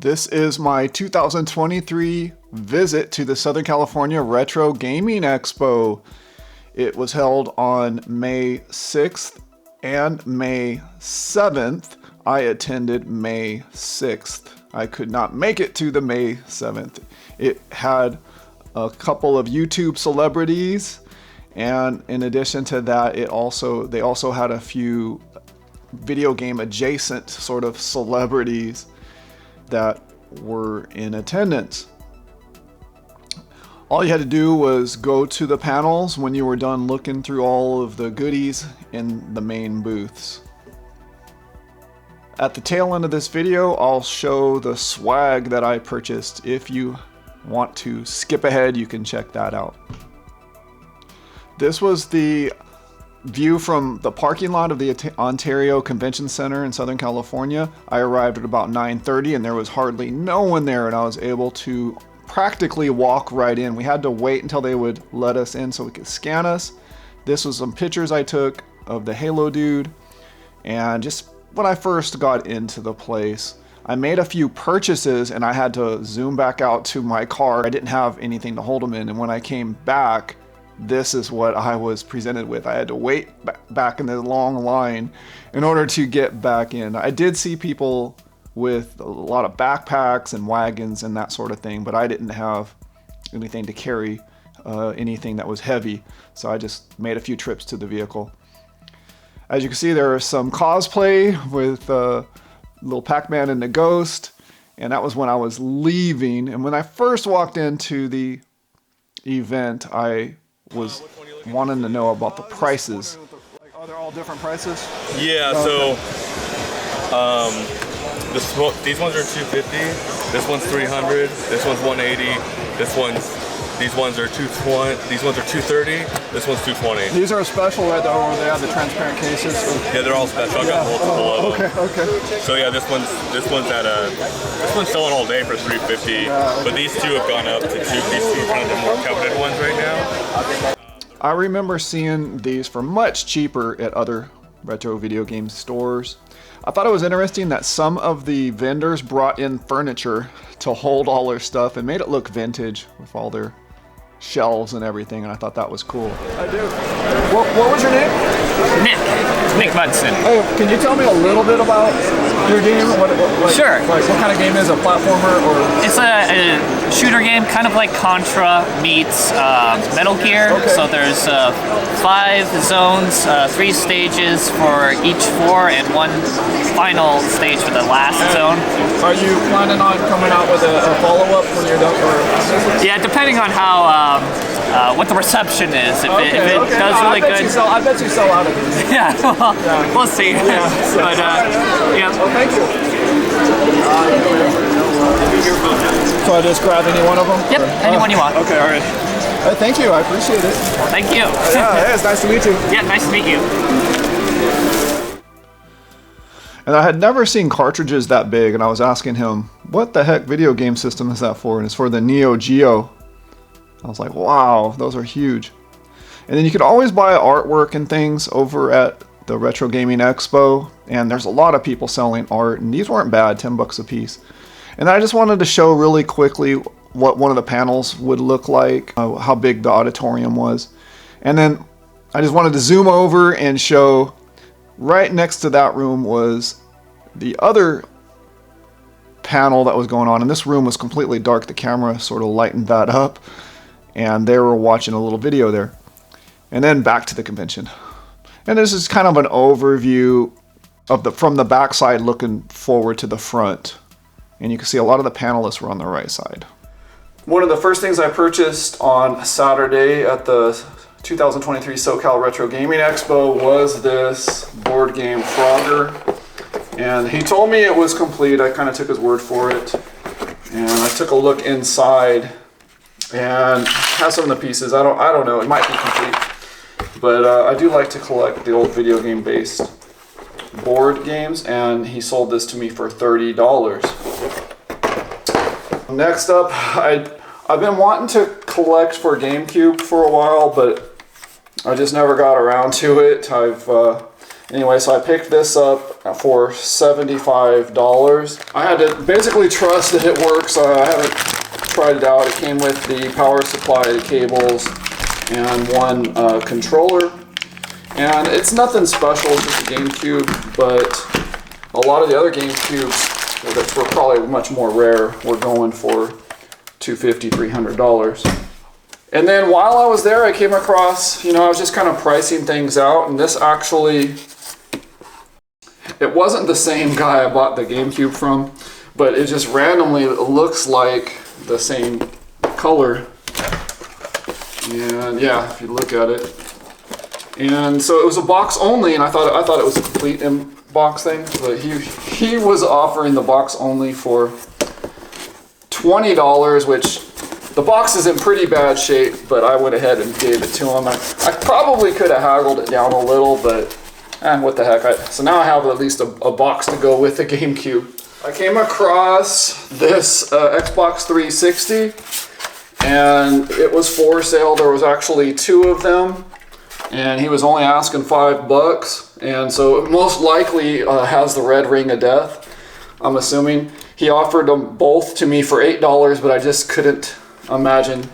This is my 2023 visit to the Southern California Retro Gaming Expo. It was held on May 6th and May 7th. I attended May 6th. I could not make it to the May 7th. It had a couple of YouTube celebrities, and in addition to that, they also had a few video game adjacent sort of celebrities that were in attendance. All you had to do was go to the panels when you were done looking through all of the goodies in the main booths. At the tail end of this video, I'll show the swag that I purchased. If you want to skip ahead, you can check that out. This was the view from the parking lot of the Ontario Convention Center in Southern California. I arrived at about 9:30 and there was hardly no one there, and I was able to practically walk right in. We had to wait until they would let us in so we could scan us. This was some pictures I took of the Halo dude, and just when I first got into the place, I made a few purchases and I had to zoom back out to my car. I didn't have anything to hold them in, and when I came back, this is what I was presented with. I had to wait back in the long line in order to get back in. I did see people with a lot of backpacks and wagons and that sort of thing, but I didn't have anything to carry anything that was heavy, so I just made a few trips to the vehicle. As you can see, there is some cosplay with little Pac-Man and the Ghost, and that was when I was leaving. And when I first walked into the event, I was wanting to know about the prices. Are they all different prices? Yeah, so these ones are $250, this one's $300, this one's $180, these ones are $220, these ones are $230, this one's $220. These are special, right? Or they have the transparent cases? Yeah, they're all special. I've got multiple of them. Okay. So yeah, this one's selling all day for $350, but these two have gone up to these two are kind of the more coveted ones right now. I remember seeing these for much cheaper at other retro video game stores. I thought it was interesting that some of the vendors brought in furniture to hold all their stuff and made it look vintage with all their shelves and everything, and I thought that was cool. I do. What was your name? Nick Budson. Oh, can you tell me a little bit about your game? Sure. Like what kind of game is it? A platformer or? It's a shooter game, kind of like Contra meets Metal Gear. Okay. So there's 5 zones, 3 stages for each floor, and 1 final stage for the last zone. Are you planning on coming out with a follow-up when you're done? Yeah, depending on how what the reception is. If it does really good, I bet you sell out of these. Yeah, well, we'll see. Yeah. But yeah. Well, thank you. So I just grab any one of them? Yep, anyone you want. Okay, all right. Thank you, I appreciate it. Thank you. Yeah, it's nice to meet you. Yeah, nice to meet you. And I had never seen cartridges that big, and I was asking him, what the heck video game system is that for? And it's for the Neo Geo. I was like, wow, those are huge. And then you could always buy artwork and things over at the Retro Gaming Expo, and there's a lot of people selling art, and these weren't bad, 10 bucks a piece. And I just wanted to show really quickly what one of the panels would look like, how big the auditorium was. And then I just wanted to zoom over and show right next to that room was the other panel that was going on, and this room was completely dark. The camera sort of lightened that up, and they were watching a little video there. And then back to the convention. And this is kind of an overview of from the back side looking forward to the front. And you can see a lot of the panelists were on the right side. One of the first things I purchased on Saturday at the 2023 SoCal Retro Gaming Expo was this board game Frogger. And he told me it was complete. I kind of took his word for it. And I took a look inside and has some of the pieces. I don't know, it might be complete. But I do like to collect the old video game based board games, and he sold this to me for $30. Next up, I've been wanting to collect for GameCube for a while, but I just never got around to it. Anyway, so I picked this up for $75. I had to basically trust that it works. I haven't tried it out. It came with the power supply, the cables, and one controller. And it's nothing special, just a GameCube, but a lot of the other GameCubes that were probably much more rare were going for $250, $300. And then while I was there, I came across, I was just kind of pricing things out, and this actually, it wasn't the same guy I bought the GameCube from, but it just randomly looks like the same color. And yeah, if you look at it. And so it was a box only, and I thought it was a complete box thing, but he was offering the box only for $20, which the box is in pretty bad shape, but I went ahead and gave it to him. I probably could have haggled it down a little, but what the heck. So now I have at least a box to go with the GameCube. I came across this Xbox 360, and it was for sale. There was actually 2 of them, and he was only asking $5, and so it most likely has the red ring of death, I'm assuming. He offered them both to me for $8, but I just couldn't imagine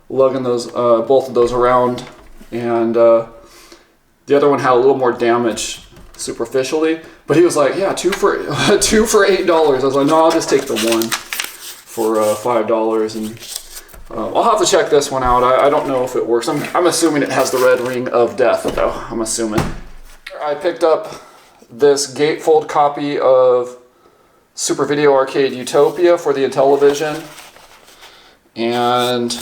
lugging those both of those around. And the other one had a little more damage superficially, but he was like, yeah, two for $8. I was like, no, I'll just take the one for $5, and I'll have to check this one out. I don't know if it works. I'm assuming it has the red ring of death, though. I'm assuming. I picked up this gatefold copy of Super Video Arcade Utopia for the Intellivision, and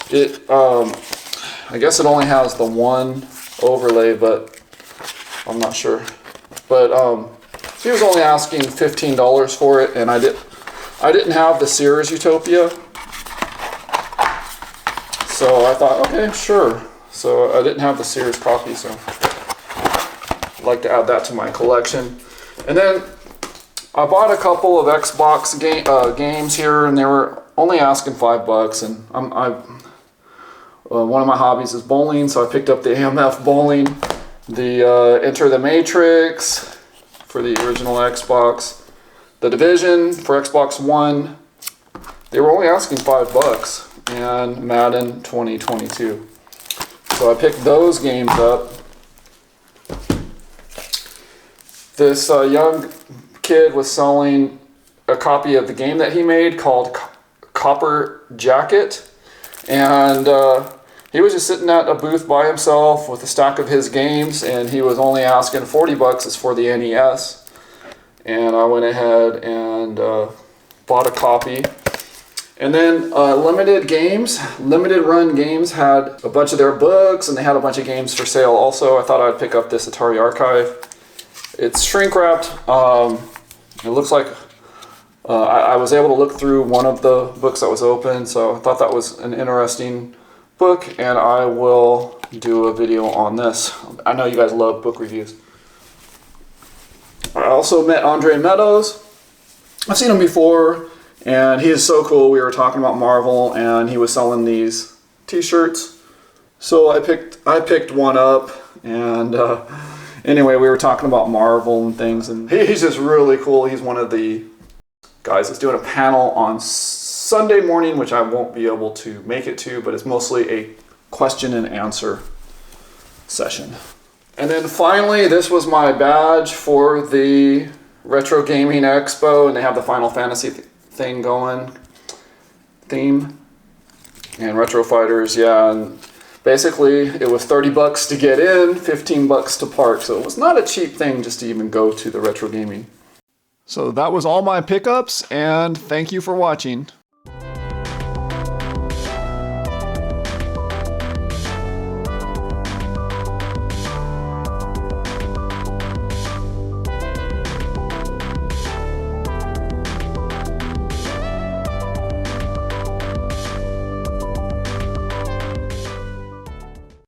it I guess it only has the one overlay, but I'm not sure. But he was only asking $15 for it, and I didn't have the Sears Utopia, so I thought, okay, sure. So I didn't have the Sears copy, so I'd like to add that to my collection. And then I bought a couple of Xbox games here, and they were only asking $5. And one of my hobbies is bowling, so I picked up the AMF bowling, the Enter the Matrix for the original Xbox, the Division for Xbox One. They were only asking $5, and Madden 2022. So I picked those games up. This young kid was selling a copy of the game that he made called Copper Jacket, and he was just sitting at a booth by himself with a stack of his games, and he was only asking $40. It's for the NES, and I went ahead and bought a copy. And then Limited Run Games had a bunch of their books, and they had a bunch of games for sale also. I thought I'd pick up this Atari Archive. It's shrink wrapped. It looks like I was able to look through one of the books that was open, so I thought that was an interesting book, and I will do a video on this. I know you guys love book reviews. I also met Andre Meadows. I've seen him before, and he is so cool. We were talking about Marvel, and he was selling these t-shirts. So I picked one up, and anyway, we were talking about Marvel and things, and he's just really cool. He's one of the guys that's doing a panel on Sunday morning, which I won't be able to make it to, but it's mostly a question and answer session. And then finally, this was my badge for the Retro Gaming Expo, and they have the Final Fantasy thing going, theme, and Retro Fighters, yeah, and basically it was $30 to get in, $15 to park, so it was not a cheap thing just to even go to the Retro Gaming. So that was all my pickups, and thank you for watching.